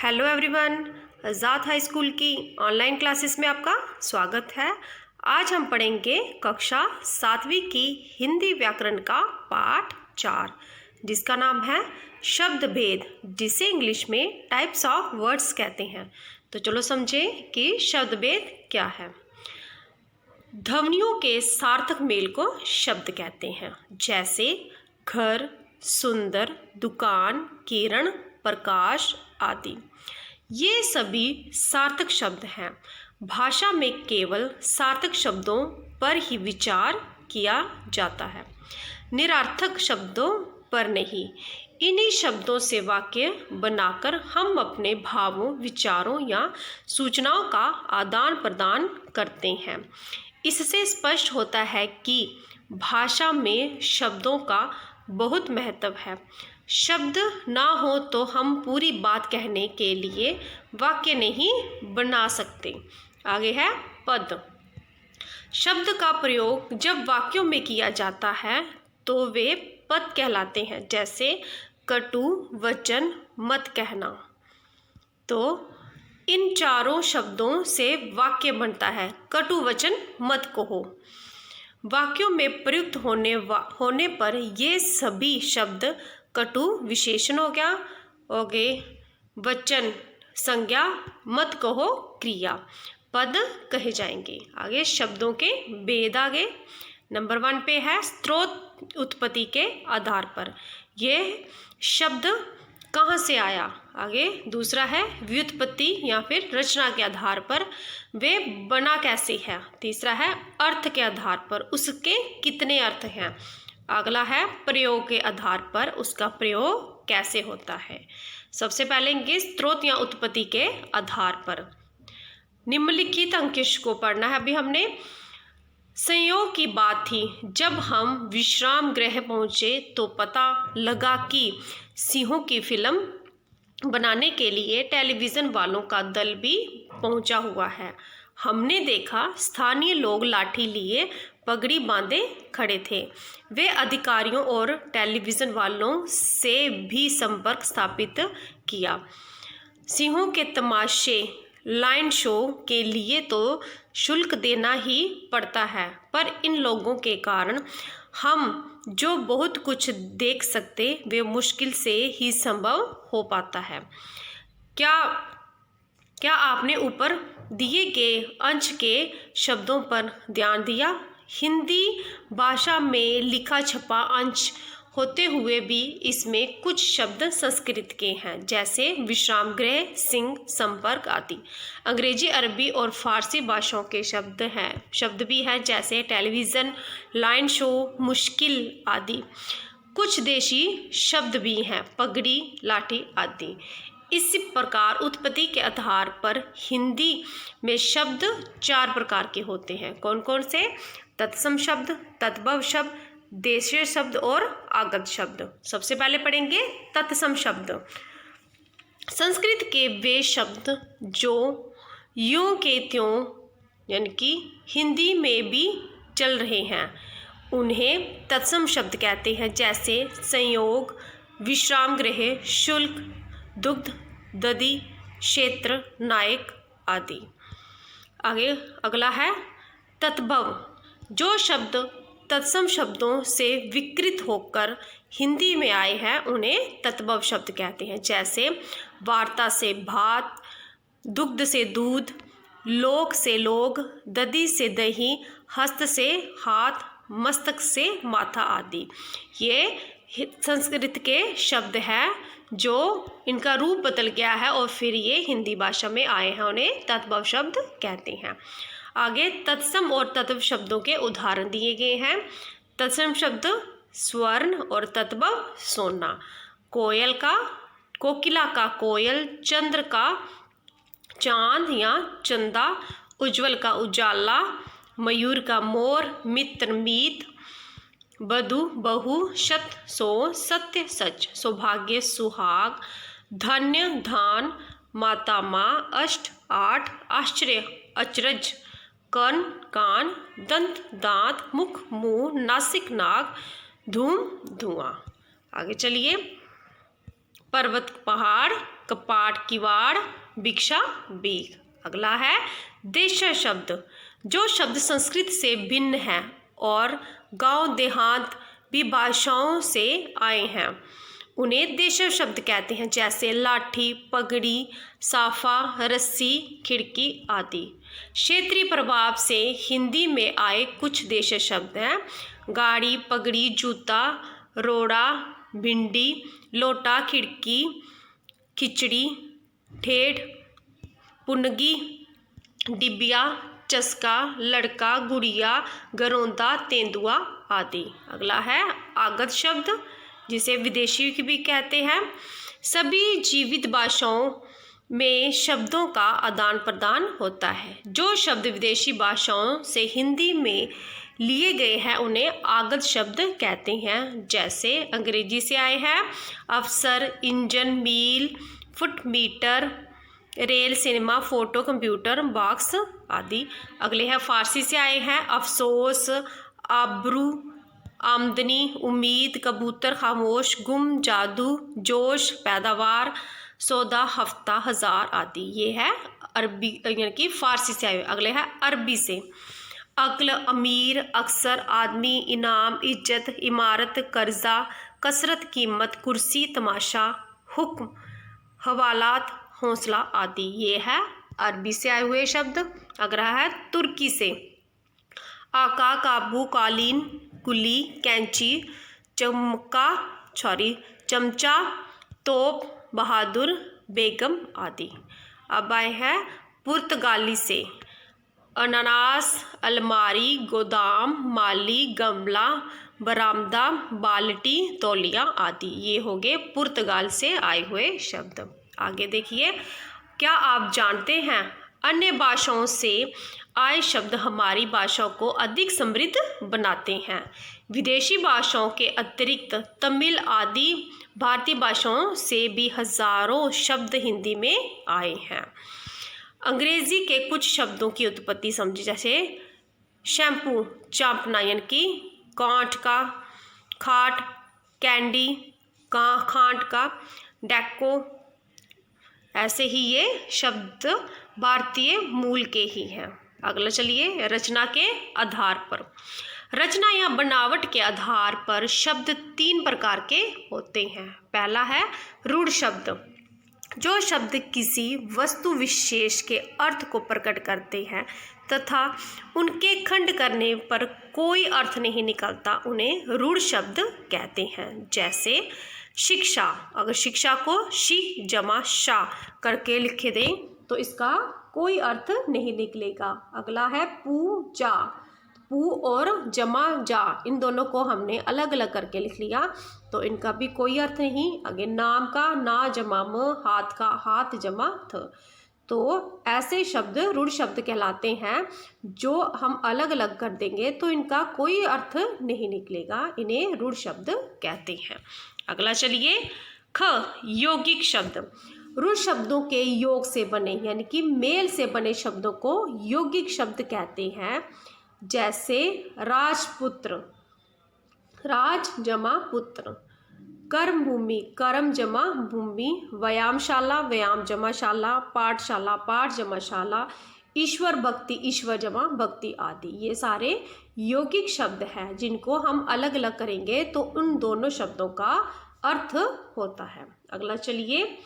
Hello everyone, आज़ाद high school की online classes में आपका स्वागत है। आज हम पढ़ेंगे कक्षा 7वीं की हिंदी व्याकरण का पाठ 4, जिसका नाम है शब्द भेद, जिसे इंग्लिश में टाइप्स ऑफ वर्ड्स कहते हैं। तो चलो समझें कि शब्द भेद क्या है। ध्वनियों के सार्थक मेल को शब्द कहते हैं, जैसे घर, सुंदर, दुकान, किरण, प्रकाश आदि। ये सभी सार्थक शब्द हैं। भाषा में केवल सार्थक शब्दों पर ही विचार किया जाता है, निरर्थक शब्दों पर नहीं। इन्हीं शब्दों से वाक्य बनाकर हम अपने भावों, विचारों या सूचनाओं का आदान प्रदान करते हैं। इससे स्पष्ट होता है कि भाषा में शब्दों का बहुत महत्व है। शब्द ना हो तो हम पूरी बात कहने के लिए वाक्य नहीं बना सकते। आगे है पद। शब्द का प्रयोग जब वाक्यों में किया जाता है तो वे पद कहलाते हैं, जैसे कटु वचन, मत कहना। तो इन चारों शब्दों से वाक्य बनता है। कटु वचन मत कहो। वाक्यों में प्रयुक्त होने पर ये सभी शब्द कटु विशेषण हो गए, वचन संज्ञा, मत कहो क्रिया, पद कहे जाएंगे। आगे शब्दों के भेद। आगे नंबर 1 पे है स्रोत, उत्पत्ति के आधार पर। ये शब्द कहाँ से आया। आगे दूसरा है व्युत्पत्ति या फिर रचना के आधार पर, वे बना कैसे है। तीसरा है अर्थ के आधार पर, उसके कितने अर्थ हैं। अगला है प्रयोग के आधार पर, उसका प्रयोग कैसे होता है। सबसे पहले स्रोत या उत्पत्ति के आधार पर निम्नलिखित अंश को पढ़ना है। अभी हमने संयोग की बात थी। जब हम विश्राम गृह पहुंचे तो पता लगा कि सिंहों की फिल्म बनाने के लिए टेलीविज़न वालों का दल भी पहुंचा हुआ है। हमने देखा स्थानीय लोग लाठी लिए पगड़ी बांधे खड़े थे। वे अधिकारियों और टेलीविज़न वालों से भी संपर्क स्थापित किया। सिंहों के तमाशे, लाइन शो के लिए तो शुल्क देना ही पड़ता है, पर इन लोगों के कारण हम जो बहुत कुछ देख सकते वे मुश्किल से ही संभव हो पाता है। क्या आपने ऊपर दिए गए अंश के शब्दों पर ध्यान दिया। हिंदी भाषा में लिखा छपा अंश होते हुए भी इसमें कुछ शब्द संस्कृत के हैं, जैसे विश्राम गृह, सिंह, संपर्क आदि। अंग्रेजी, अरबी और फारसी भाषाओं के शब्द भी हैं, जैसे टेलीविज़न, लाइन शो, मुश्किल आदि। कुछ देशी शब्द भी हैं, पगड़ी, लाठी आदि। इस प्रकार उत्पत्ति के आधार पर हिंदी में शब्द 4 प्रकार के होते हैं। कौन कौन से। तत्सम शब्द, तद्भव शब्द, देशीय शब्द और आगत शब्द। सबसे पहले पढ़ेंगे तत्सम शब्द। संस्कृत के वे शब्द जो यूं के त्यों यानी कि हिंदी में भी चल रहे हैं, उन्हें तत्सम शब्द कहते हैं, जैसे संयोग, विश्राम गृह, शुल्क, दुग्ध, दधि, क्षेत्र, नायक आदि। आगे अगला है तद्भव। जो शब्द तत्सम शब्दों से विकृत होकर हिंदी में आए हैं, उन्हें तद्भव शब्द कहते हैं, जैसे वार्ता से भात, दुग्ध से दूध, लोक से लोग, दधि से दही, हस्त से हाथ, मस्तक से माथा आदि। ये संस्कृत के शब्द हैं जो इनका रूप बदल गया है और फिर ये हिंदी भाषा में आए हैं, उन्हें तद्भव शब्द कहते हैं। आगे तत्सम और तद्भव शब्दों के उदाहरण दिए गए हैं। तत्सम शब्द स्वर्ण और तद्भव सोना। कोकिला का कोयल, चंद्र का चांद या चंदा, उज्ज्वल का उजाला, मयूर का मोर, मित्र मीत, बधु बहू, सत सो, सत्य सच, सौभाग्य सुहाग, धन्य धान, माता माँ, अष्ट आठ, आश्चर्य अचरज, कर्ण कान, दंत दांत, मुख मुंह, नासिक नाक, धूम धुआं। आगे चलिए पर्वत पहाड़, कपाट किवाड़, भिक्षा भीख। अगला है देशज शब्द। जो शब्द संस्कृत से भिन्न है और गांव देहात भी भाषाओं से आए हैं उन्हें देशज शब्द कहते हैं, जैसे लाठी, पगड़ी, साफा, रस्सी, खिड़की आदि। क्षेत्रीय प्रभाव से हिंदी में आए कुछ देशज शब्द हैं गाड़ी, पगड़ी, जूता, रोड़ा, भिंडी, लोटा, खिड़की, खिचड़ी, ठेठ, पुनगी, डिबिया, चस्का, लड़का, गुड़िया, गरोंदा, तेंदुआ आदि। अगला है आगत शब्द, जिसे विदेशी भी कहते हैं। सभी जीवित भाषाओं में शब्दों का आदान प्रदान होता है। जो शब्द विदेशी भाषाओं से हिंदी में लिए गए हैं उन्हें आगत शब्द कहते हैं, जैसे अंग्रेजी से आए हैं अफसर, engine, mile, foot, metre, rail, cinema, photo, computer, box आदि। अगले हैं फारसी से आए हैं अफसोस, आबरू, आमदनी, उम्मीद, कबूतर, खामोश, गुम, जादू, जोश, पैदावार, सौदा, हफ्ता, हजार आदि। ये है अरबी यानी कि फारसी से आए। अगले है अरबी से अक्ल, अमीर, अक्सर, आदमी, इनाम, इज्जत, इमारत, कर्जा, कसरत, कीमत, कुर्सी, तमाशा, हुक्म, हवालात, हौसला आदि। ये है अरबी से आए हुए शब्द। अगला है तुर्की से आका, काबू, कालीन, कुली, कैंची, चमका, छुरी, चमचा, तोप, बहादुर, बेगम आदि। अब आए हैं पुर्तगाली से अनानास, अलमारी, गोदाम, माली, गमला, बरामदा, बाल्टी, तौलिया आदि। ये हो गए पुर्तगाल से आए हुए शब्द। आगे देखिए, क्या आप जानते हैं अन्य भाषाओं से आए शब्द हमारी भाषा को अधिक समृद्ध बनाते हैं। विदेशी भाषाओं के अतिरिक्त तमिल आदि भारतीय भाषाओं से भी हजारों शब्द हिंदी में आए हैं। अंग्रेजी के कुछ शब्दों की उत्पत्ति समझी, जैसे शैम्पू, चापना यानी कि गांठ का, खाट, कैंडी, खांट का, डेको। ऐसे ही ये शब्द भारतीय मूल के ही हैं। अगला चलिए, रचना के आधार पर। रचना या बनावट के आधार पर शब्द 3 प्रकार के होते हैं। पहला है रूढ़ शब्द। जो शब्द किसी वस्तु विशेष के अर्थ को प्रकट करते हैं तथा उनके खंड करने पर कोई अर्थ नहीं निकलता उन्हें रूढ़ शब्द कहते हैं। जैसे शिक्षा, अगर शिक्षा को शी जमा शा करके लिखे दें तो इसका कोई अर्थ नहीं निकलेगा। अगला है पूजा, पू और जमा जा, इन दोनों को हमने अलग अलग करके लिख लिया तो इनका भी कोई अर्थ नहीं। आगे नाम का ना जमा म, हाथ का हाथ जमा थ। तो ऐसे शब्द रूढ़ शब्द कहलाते हैं। जो हम अलग अलग कर देंगे तो इनका कोई अर्थ नहीं निकलेगा, इन्हें रूढ़ शब्द कहते हैं। अगला चलिए, ख यौगिक शब्द। रूढ़ शब्दों के योग से बने यानी कि मेल से बने शब्दों को यौगिक शब्द कहते हैं। जैसे राजपुत्र, राज जमा पुत्र, कर्म भूमि, कर्म जमा भूमि, व्यायामशाला, व्यायाम जमा शाला, पाठशाला, पाठ जमा शाला, ईश्वर भक्ति, ईश्वर जमा भक्ति आदि। ये सारे यौगिक शब्द हैं जिनको हम अलग अलग करेंगे तो उन दोनों शब्दों का अर्थ होता है। अगला चलिए,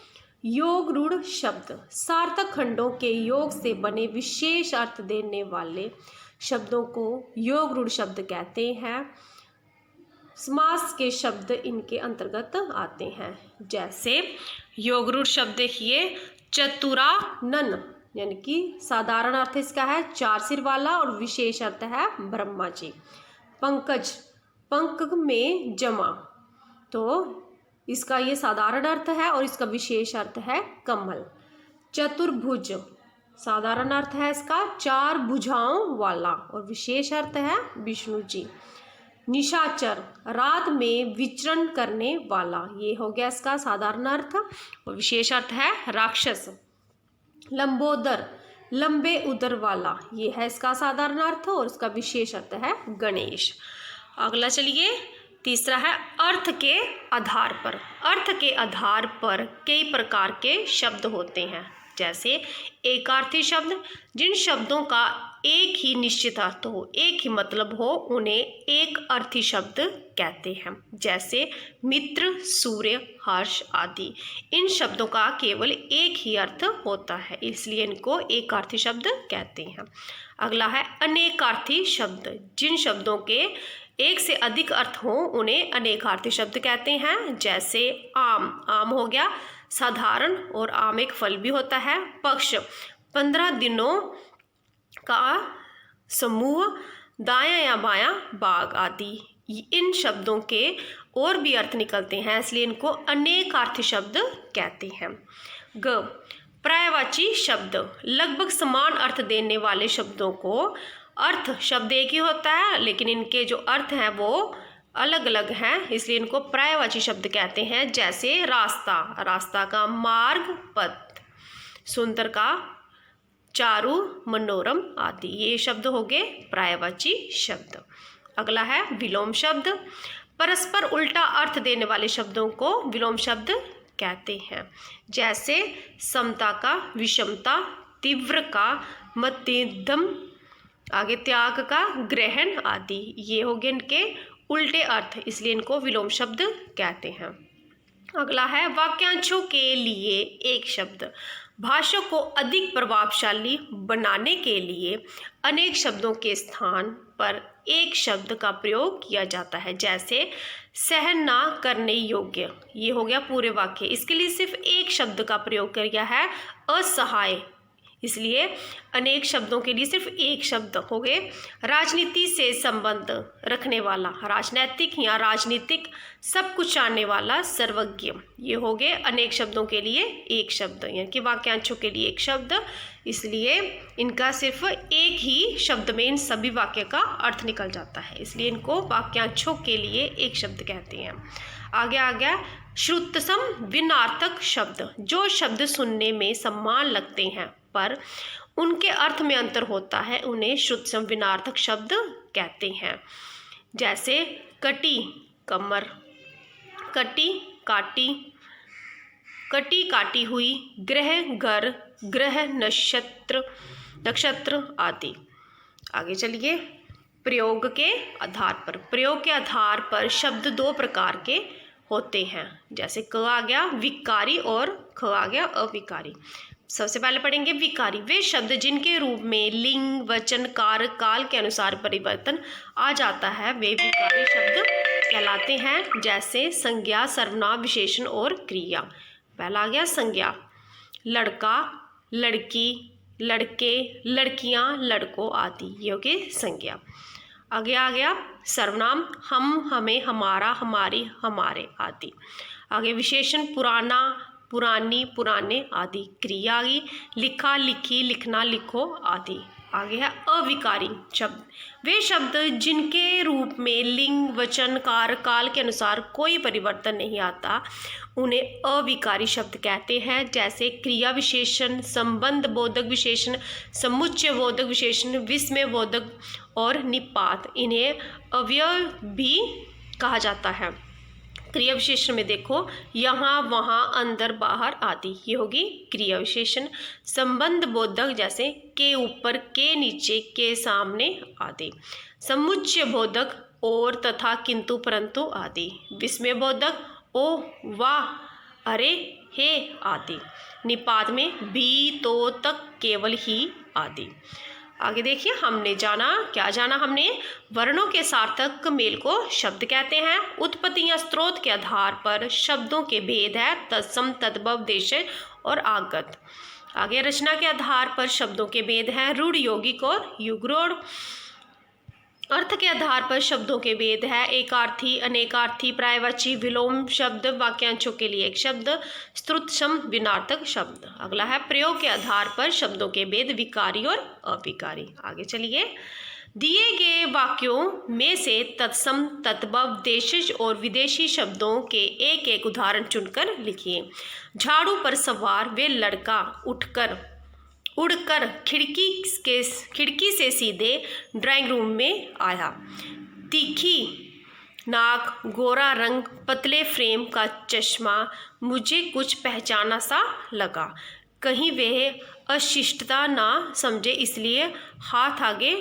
योग रूढ़ शब्द। सार्थक खंडों के योग से बने विशेष अर्थ देने वाले शब्दों को योग रूढ़ शब्द कहते हैं। समास के शब्द इनके अंतर्गत आते हैं। जैसे योग रूढ़ शब्द देखिए, चतुरानन यानी कि साधारण अर्थ इसका है 4 सिर वाला और विशेष अर्थ है ब्रह्मा जी। पंकज, पंक में जमा, तो इसका ये साधारण अर्थ है और इसका विशेष अर्थ है कमल। चतुर्भुज, साधारण अर्थ है इसका 4 भुजाओं वाला और विशेष अर्थ है विष्णु जी। निशाचर, रात में विचरण करने वाला, ये हो गया इसका साधारण अर्थ और विशेष अर्थ है राक्षस। लंबोदर, लंबे उदर वाला, ये है इसका साधारण अर्थ और इसका विशेष अर्थ है गणेश। अगला चलिए, तीसरा है अर्थ के आधार पर। अर्थ के आधार पर कई प्रकार के शब्द होते हैं, जैसे एकार्थी शब्द, जिन शब्दों का एक ही निश्चित अर्थ हो, एक ही मतलब हो, उन्हें एक अर्थी शब्द कहते हैं, जैसे मित्र, सूर्य, हर्ष आदि। इन शब्दों का केवल एक ही अर्थ होता है, इसलिए इनको एकार्थी शब्द कहते हैं। अगला है अनेकार्थी शब्द, जिन शब्दों के एक से अधिक अर्थ हो उन्हें अनेकार्थी शब्द कहते हैं, जैसे आम, आम हो गया साधारण और आम एक फल भी होता है। पक्ष, 15 दिनों का समूह, दायां या बायां बाग आदि। इन शब्दों के और भी अर्थ निकलते हैं, इसलिए इनको अनेकार्थी शब्द कहते हैं। ग, पर्यायवाची शब्द, लगभग समान अर्थ देने वाले शब्दों को, अर्थ शब्द एक ही होता है लेकिन इनके जो अर्थ हैं वो अलग अलग हैं, इसलिए इनको पर्यायवाची शब्द कहते हैं, जैसे रास्ता, रास्ता का मार्ग, पथ, सुंदर का चारु, मनोरम आदि। ये शब्द हो गए पर्यायवाची शब्द। अगला है विलोम शब्द, परस्पर उल्टा अर्थ देने वाले शब्दों को विलोम शब्द कहते हैं, जैसे समता का विषमता, तीव्र का मध्यम, आगे त्याग का ग्रहण आदि। ये हो गए इनके उल्टे अर्थ, इसलिए इनको विलोम शब्द कहते हैं। अगला है वाक्यांशों के लिए एक शब्द, भाषा को अधिक प्रभावशाली बनाने के लिए अनेक शब्दों के स्थान पर एक शब्द का प्रयोग किया जाता है, जैसे सहन ना करने योग्य। ये हो गया पूरे वाक्य, इसके लिए सिर्फ एक शब्द का प्रयोग किया है, असहाय, इसलिए अनेक शब्दों के लिए सिर्फ एक शब्द हो गए। राजनीति से संबंध रखने वाला, राजनैतिक या राजनीतिक, सब कुछ जानने वाला, सर्वज्ञ। ये हो गए अनेक शब्दों के लिए एक शब्द, यानी कि वाक्यांशों के लिए एक शब्द, इसलिए इनका सिर्फ एक ही शब्द में इन सभी वाक्य का अर्थ निकल जाता है, इसलिए इनको वाक्यांशों के लिए एक शब्द कहते हैं। आगे आ गया श्रुतसम विनार्थक शब्द, जो शब्द सुनने में समान लगते हैं पर उनके अर्थ में अंतर होता है, उन्हें श्रुतसम विनार्थक शब्द कहते हैं, जैसे कटी, कमर, कटी, काटी, कटी काटी हुई, ग्रह, घर, ग्रह, नक्षत्र, नक्षत्र आदि। आगे चलिए प्रयोग के आधार पर। प्रयोग के आधार पर शब्द दो प्रकार के होते हैं, जैसे क आ गया विकारी और ख आ गया अविकारी। सबसे पहले पढ़ेंगे विकारी, वे शब्द जिनके रूप में लिंग, वचन, कार, काल के अनुसार परिवर्तन आ जाता है वे विकारी शब्द कहलाते हैं, जैसे संज्ञा, सर्वनाम, विशेषण और क्रिया। पहला आ गया संज्ञा, लड़का, लड़की, लड़के, लड़कियां, लड़कों आदि, ये हो गए संज्ञा। आगे आ गया सर्वनाम, हम, हमें, हमारा, हमारी, हमारे आदि। आगे विशेषण, पुराना, पुरानी, पुराने आदि। क्रिया आ गई, लिखा, लिखी, लिखना, लिखो आदि। आगे है अविकारी शब्द, वे शब्द जिनके रूप में लिंग, वचन, कार, काल के अनुसार कोई परिवर्तन नहीं आता उन्हें अविकारी शब्द कहते हैं, जैसे क्रिया विशेषण, संबंध बोधक विशेषण, समुच्चय बोधक विशेषण, विस्मय बोधक और निपात। इन्हें अव्यय भी कहा जाता है। क्रिया विशेषण में देखो यहाँ, वहाँ, अंदर, बाहर आदि, ये होगी क्रिया विशेषण। संबंध बोधक जैसे के ऊपर, के नीचे, के सामने आदि। समुच्चय बोधक और, तथा, किंतु, परंतु आदि। विस्मय बोधक ओ, वाह, अरे, हे आदि। निपात में भी, तो, तक, केवल, ही आदि। आगे देखिए हमने जाना, क्या जाना हमने, वर्णों के सार्थक मेल को शब्द कहते हैं। उत्पत्ति या स्रोत के आधार पर शब्दों के भेद है तत्सम, तद्भव, देशज और आगत। आगे रचना के आधार पर शब्दों के भेद हैं रूढ़, यौगिक और युग्मरूढ़। अर्थ के आधार पर शब्दों के भेद है एकार्थी, अनेकार्थी, पर्यायवाची, विलोम शब्द, वाक्यांशों के लिए एक शब्द, स्तुत्सम, विनार्थक शब्द। अगला है प्रयोग के आधार पर शब्दों के भेद विकारी और अविकारी। आगे चलिए, दिए गए वाक्यों में से तत्सम, तद्भव, देशज और विदेशी शब्दों के एक एक उदाहरण चुनकर लिखिए। झाड़ू पर सवार वे लड़का उड़कर खिड़की से सीधे ड्राइंग रूम में आया। तीखी नाक, गोरा रंग, पतले फ्रेम का चश्मा, मुझे कुछ पहचाना सा लगा। कहीं वह अशिष्टता ना समझे इसलिए हाथ आगे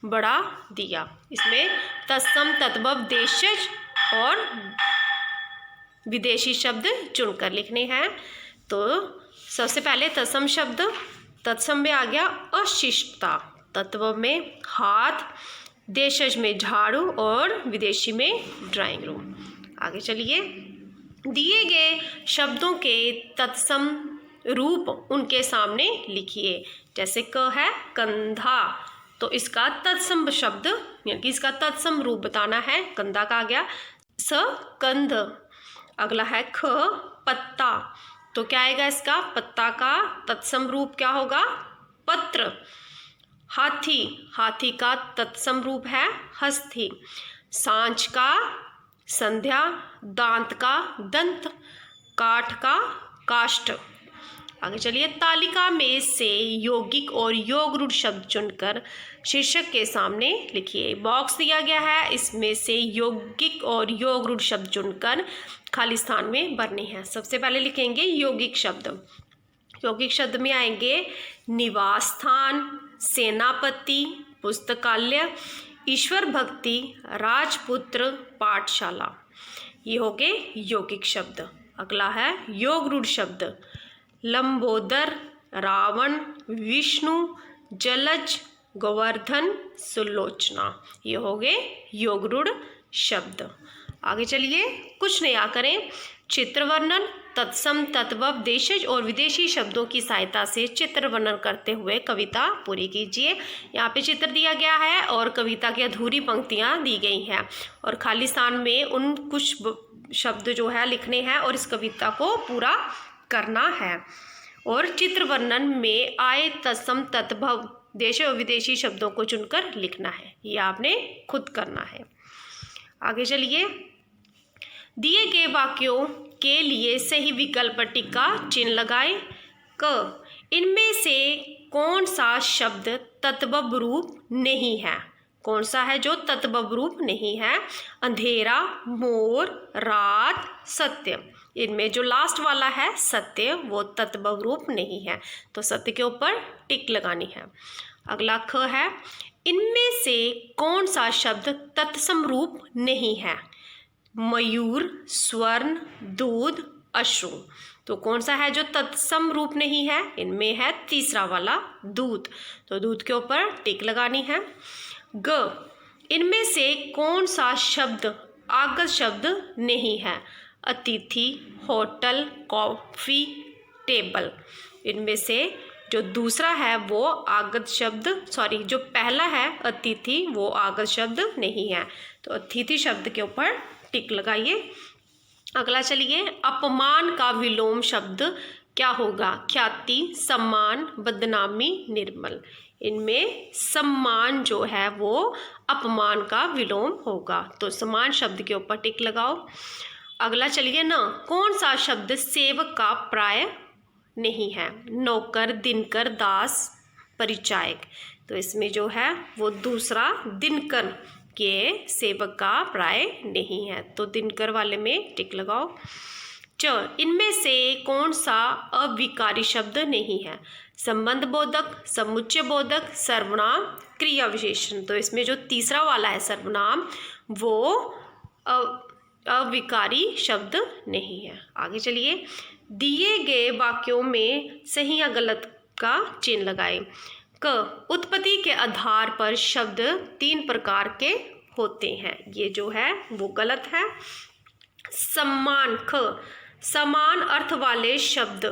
बढ़ा दिया। इसमें तत्सम, तद्भव, देशज और विदेशी शब्द चुनकर लिखने हैं। तो सबसे पहले तत्सम शब्द, तत्सम में आ गया अशिष्टता, तद्भव में हाथ, देशज में झाड़ू और विदेशी में ड्राइंग रूम। आगे चलिए, दिए गए शब्दों के तत्सम रूप उनके सामने लिखिए। जैसे क है कंधा, तो इसका तत्सम शब्द यानी कि इसका तत्सम रूप बताना है, कंधा का आ गया। स कंध, अगला है ख पत्ता, तो क्या आएगा इसका पत्ता का तत्सम रूप क्या होगा पत्र। हाथी, हाथी का तत्सम रूप है हस्ती। सांझ का संध्या, दांत का दंत, काठ का काष्ठ। आगे चलिए, तालिका में से यौगिक और योग रूढ़ शब्द चुनकर शीर्षक के सामने लिखिए। बॉक्स दिया गया है, इसमें से यौगिक और योग रूढ़ शब्द चुनकर खाली स्थान में भरने हैं। सबसे पहले लिखेंगे यौगिक शब्द। यौगिक शब्द में आएंगे निवास स्थान, सेनापति, पुस्तकालय, ईश्वर भक्ति, राजपुत्र, पाठशाला। ये हो गए यौगिक शब्द। अगला है योग रूढ़ शब्द। लंबोदर, रावण, विष्णु, जलज, गोवर्धन, सुलोचना। ये हो गए योग रूढ़ शब्द। आगे चलिए, कुछ नया करें। चित्र वर्णन, तत्सम, तद्भव, देशज और विदेशी शब्दों की सहायता से चित्र वर्णन करते हुए कविता पूरी कीजिए। यहाँ पे चित्र दिया गया है और कविता की अधूरी पंक्तियाँ दी गई हैं और खाली स्थान में उन कुछ शब्द जो है लिखने हैं और इस कविता को पूरा करना है। और चित्र वर्णन में आए तत्सम, तद्भव, देशी और विदेशी शब्दों को चुनकर लिखना है। ये आपने खुद करना है। आगे चलिए, दिए गए वाक्यों के लिए सही विकल्प टिक का चिन्ह लगाएं। क, इनमें से कौन सा शब्द तद्भव रूप नहीं है? कौन सा है जो तद्भव रूप नहीं है? अंधेरा, मोर, रात, सत्य। इनमें जो लास्ट वाला है सत्य, वो तद्भव रूप नहीं है, तो सत्य के ऊपर टिक लगानी है। अगला ख है, इनमें से कौन सा शब्द तत्सम रूप नहीं है? मयूर, स्वर्ण, दूध, अश्रु। तो कौन सा है जो तत्सम रूप नहीं है? इनमें है तीसरा वाला दूध, तो दूध के ऊपर टिक लगानी है। ग, इनमें से कौन सा शब्द आगत शब्द नहीं है? अतिथि, होटल, कॉफी, टेबल। इनमें से जो दूसरा है वो आगत शब्द, जो पहला है अतिथि, वो आगत शब्द नहीं है, तो अतिथि शब्द के ऊपर टिक लगाइए। अगला चलिए, अपमान का विलोम शब्द क्या होगा? ख्याति, सम्मान, बदनामी, निर्मल। इनमें सम्मान जो है वो अपमान का विलोम होगा, तो सम्मान शब्द के ऊपर टिक लगाओ। अगला चलिए ना, कौन सा शब्द सेवक का प्राय नहीं है? नौकर, दिनकर, दास, परिचायक। तो इसमें जो है वो दूसरा दिनकर के सेवक का प्राय नहीं है, तो दिनकर वाले में टिक लगाओ। च, इनमें से कौन सा अविकारी शब्द नहीं है? संबंध बोधक, समुच्चय बोधक, सर्वनाम, क्रिया विशेषण। तो इसमें जो तीसरा वाला है सर्वनाम, वो अविकारी शब्द नहीं है। आगे चलिए, दिए गए वाक्यों में सही या गलत का चिन्ह लगाएं। क, उत्पत्ति के आधार पर शब्द 3 प्रकार के होते हैं, ये जो है वो गलत है। सम्मान, ख, समान अर्थ वाले शब्द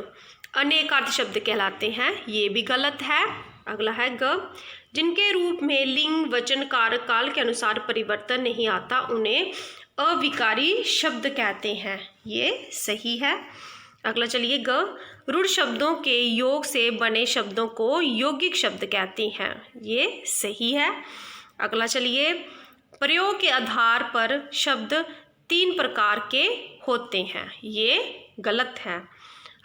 अनेकार्थ शब्द कहलाते हैं, ये भी गलत है। अगला है ग, जिनके रूप में लिंग, वचन, कारक, काल के अनुसार परिवर्तन नहीं आता उन्हें अविकारी शब्द कहते हैं, ये सही है। अगला चलिए ग, रूढ़ शब्दों के योग से बने शब्दों को यौगिक शब्द कहते हैं, ये सही है। अगला चलिए, प्रयोग के आधार पर शब्द 3 प्रकार के होते हैं, ये गलत है।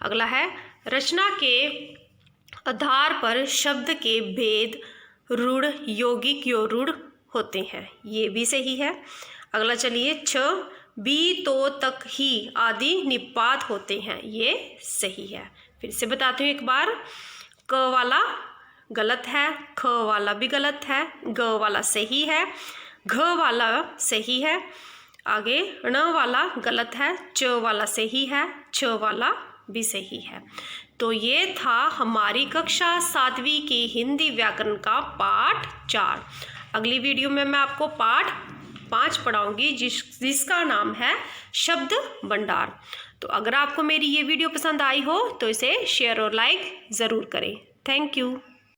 अगला है, रचना के आधार पर शब्द के भेद रूढ़, यौगिक, रूढ़ होते हैं, ये भी सही है। अगला चलिए, छ बी तो तक ही आदि निपात होते हैं, ये सही है। फिर से बताती हूँ एक बार, क वाला गलत है, ख वाला भी गलत है, ग वाला सही है, घ वाला सही है, आगे ण वाला गलत है, च वाला सही है, छ वाला भी सही है। तो ये था हमारी कक्षा 7वीं की हिंदी व्याकरण का पाठ 4। अगली वीडियो में मैं आपको पाठ 5 पढ़ाऊंगी जिसका नाम है शब्द भंडार। तो अगर आपको मेरी ये वीडियो पसंद आई हो तो इसे शेयर और लाइक ज़रूर करें। Thank you.